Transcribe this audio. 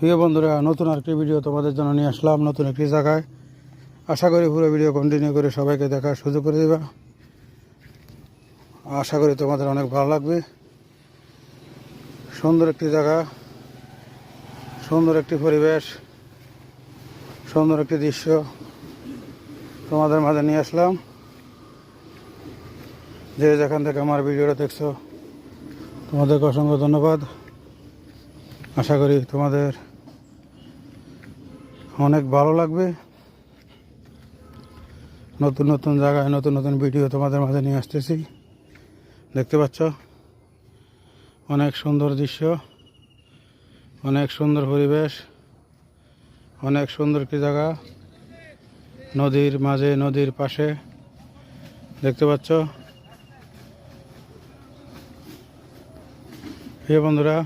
প্রিয় বন্ধুরা, নতুন আরেকটি ভিডিও তোমাদের জন্য নিয়ে আসলাম, নতুন একটি জায়গায়। আশা করি পুরো ভিডিও কন্টিনিউ করে সবাইকে দেখার সুযোগ করে দেবা। আশা করি তোমাদের অনেক ভালো লাগবে। সুন্দর একটি জায়গা, সুন্দর একটি পরিবেশ, সুন্দর একটি দৃশ্য তোমাদের মাঝে নিয়ে আসলাম। যে যেখান থেকে আমার ভিডিওটা দেখছো তোমাদেরকে অসংখ্য ধন্যবাদ। আশা করি তোমাদের অনেক ভালো লাগবে। নতুন নতুন জায়গায় নতুন নতুন ভিডিও তোমাদের মাঝে নিয়ে আসতেছি। দেখতে পাচ্ছ অনেক সুন্দর দৃশ্য, অনেক সুন্দর পরিবেশ, অনেক সুন্দর একটি জায়গা, নদীর মাঝে, নদীর পাশে। দেখতে পাচ্ছ হে বন্ধুরা,